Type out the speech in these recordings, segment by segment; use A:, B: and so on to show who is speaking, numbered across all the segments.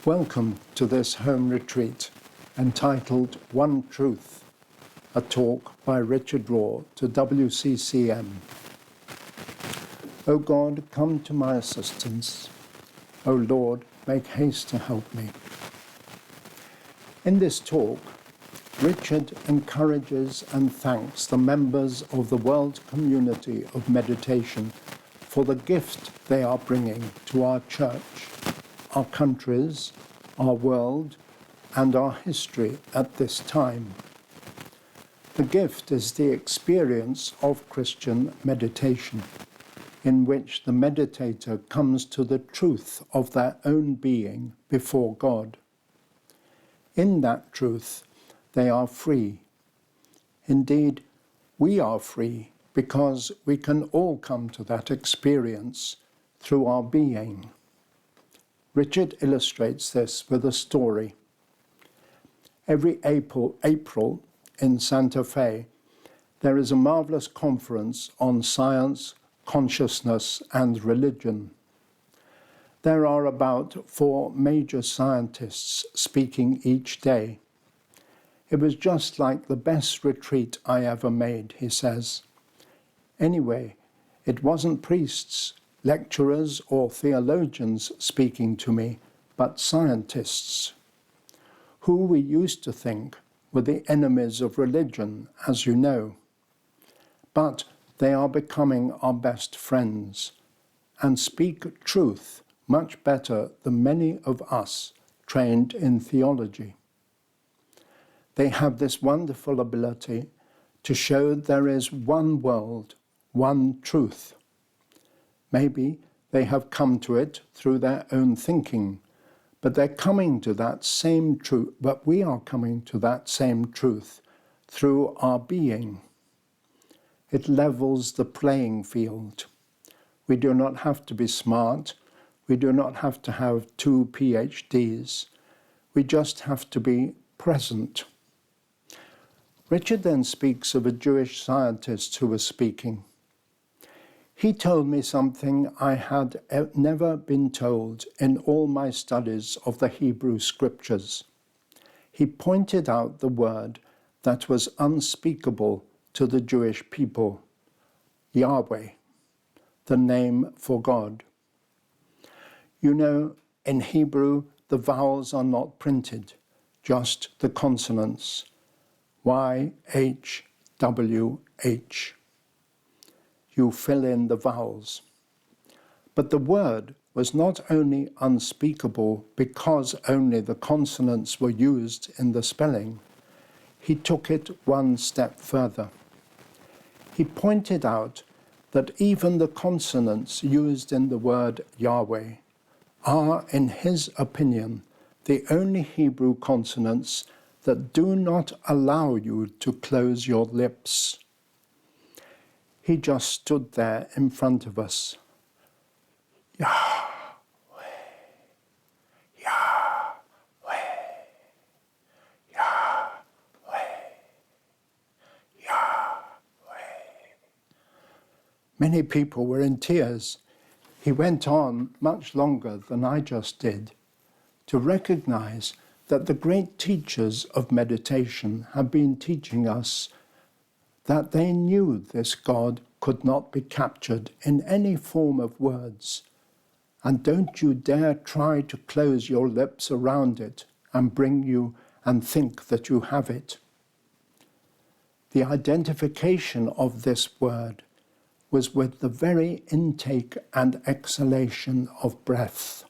A: Welcome to this home retreat entitled One Truth, a talk by Richard Raw to WCCM. O God, come to my assistance. O Lord, make haste to help me. In this talk, Richard encourages and thanks the members of the world community of meditation for the gift they are bringing to our church, our countries, our world, and our history at this time. The gift is the experience of Christian meditation, in which the meditator comes to the truth of their own being before God. In that truth, they are free. Indeed, we are free because we can all come to that experience through our being. Richard illustrates this with a story. Every April in Santa Fe, there is a marvelous conference on science, consciousness, and religion. There are about 4 major scientists speaking each day. It was just like the best retreat I ever made, he says. Anyway, it wasn't priests, lecturers, or theologians speaking to me, but scientists, who we used to think were the enemies of religion, as you know. But they are becoming our best friends and speak truth much better than many of us trained in theology. They have this wonderful ability to show there is one world, one truth. Maybe they have come to it through their own thinking, but they're coming to that same truth, but we are coming to that same truth through our being. It levels the playing field. We do not have to be smart. We do not have to have 2 PhDs. We just have to be present. Richard then speaks of a Jewish scientist who was speaking. He told me something I had never been told in all my studies of the Hebrew Scriptures. He pointed out the word that was unspeakable to the Jewish people, Yahweh, the name for God. You know, in Hebrew, the vowels are not printed, just the consonants, Y, H, W, H. You fill in the vowels. But the word was not only unspeakable because only the consonants were used in the spelling. He took it one step further. He pointed out that even the consonants used in the word Yahweh are, in his opinion, the only Hebrew consonants that do not allow you to close your lips. He just stood there in front of us. Yahweh, Yahweh, Yahweh, Yahweh. Many people were in tears. He went on much longer than I just did to recognize that the great teachers of meditation have been teaching us that they knew this God could not be captured in any form of words. And don't you dare try to close your lips around it and bring you and think that you have it. The identification of this word was with the very intake and exhalation of breath.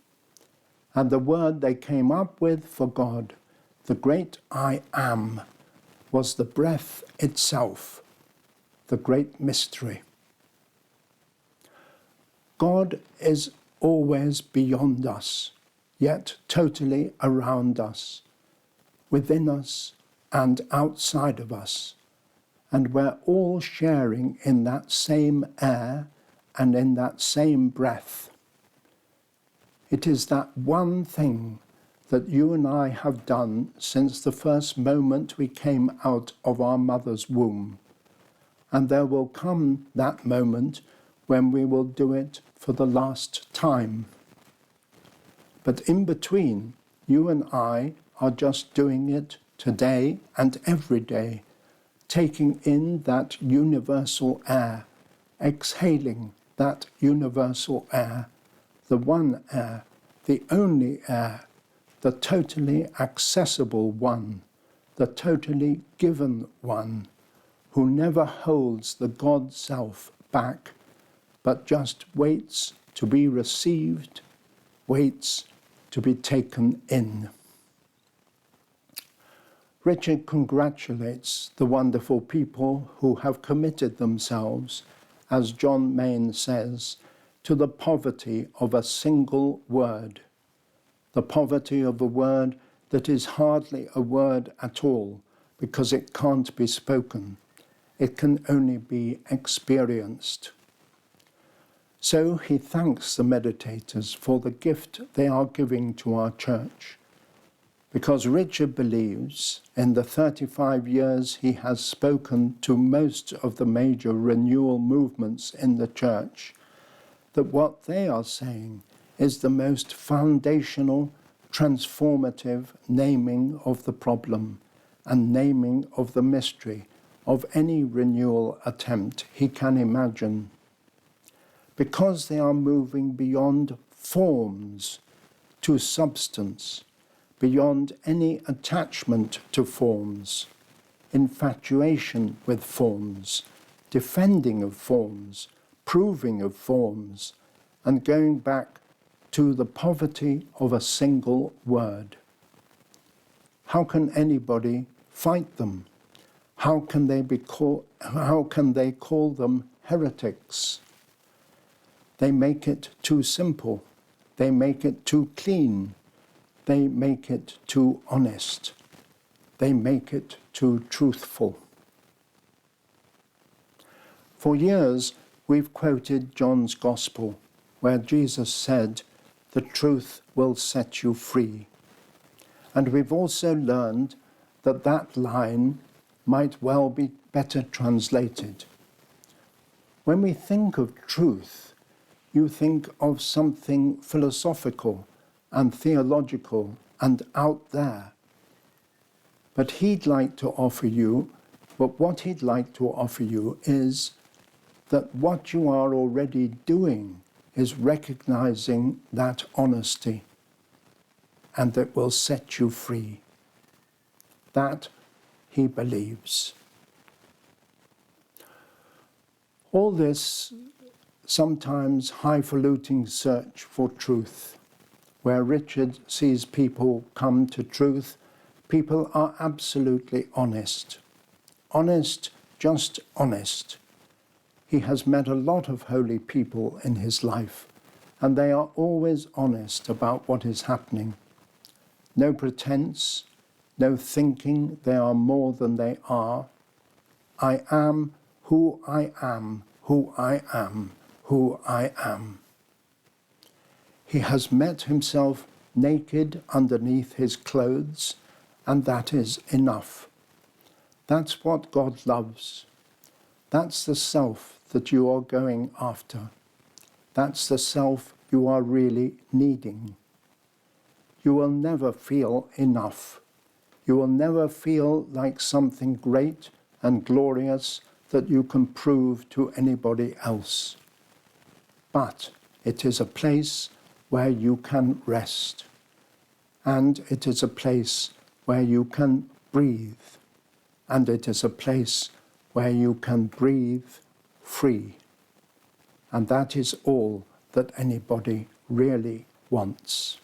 A: And the word they came up with for God, the great I am, was the breath itself, the great mystery. God is always beyond us, yet totally around us, within us and outside of us, and we're all sharing in that same air and in that same breath. It is that one thing that you and I have done since the first moment we came out of our mother's womb. And there will come that moment when we will do it for the last time. But in between, you and I are just doing it today and every day, taking in that universal air, exhaling that universal air, the one air, the only air, the totally accessible one, the totally given one, who never holds the God self back, but just waits to be received, waits to be taken in. Richard congratulates the wonderful people who have committed themselves, as John Main says, to the poverty of a single word, the poverty of a word that is hardly a word at all, because it can't be spoken. It can only be experienced. So he thanks the meditators for the gift they are giving to our church, because Richard believes in the 35 years he has spoken to most of the major renewal movements in the church, that what they are saying is the most foundational, transformative naming of the problem and naming of the mystery of any renewal attempt he can imagine. Because they are moving beyond forms to substance, beyond any attachment to forms, infatuation with forms, defending of forms, proving of forms, and going back to the poverty of a single word. How can anybody fight them? How can they call them heretics? They make it too simple. They make it too clean. They make it too honest. They make it too truthful. For years, we've quoted John's Gospel, where Jesus said, "The truth will set you free." And we've also learned that that line might well be better translated. When we think of truth, you think of something philosophical and theological and out there. But what he'd like to offer you is that what you are already doing is recognizing that honesty, and that will set you free. That he believes. All this sometimes highfalutin search for truth, where Richard sees people come to truth, people are absolutely honest. Honest, just honest. He has met a lot of holy people in his life, and they are always honest about what is happening. No pretense, no thinking they are more than they are. I am who I am, who I am, who I am. He has met himself naked underneath his clothes, and that is enough. That's what God loves. That's the self that you are going after. That's the self you are really needing. You will never feel enough. You will never feel like something great and glorious that you can prove to anybody else. But it is a place where you can rest. And it is a place where you can breathe. And it is a place where you can breathe free. And that is all that anybody really wants.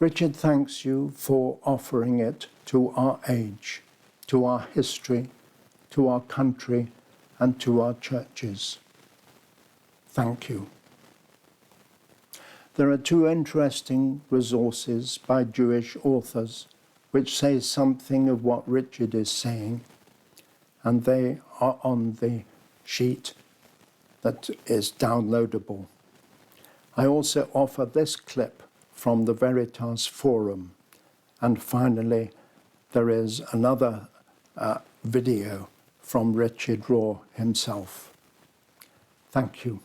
A: Richard thanks you for offering it to our age, to our history, to our country, and to our churches. Thank you. There are two interesting resources by Jewish authors which say something of what Richard is saying, and they are on the sheet that is downloadable. I also offer this clip from the Veritas Forum, and finally there is another video from Richard Rohr himself. Thank you.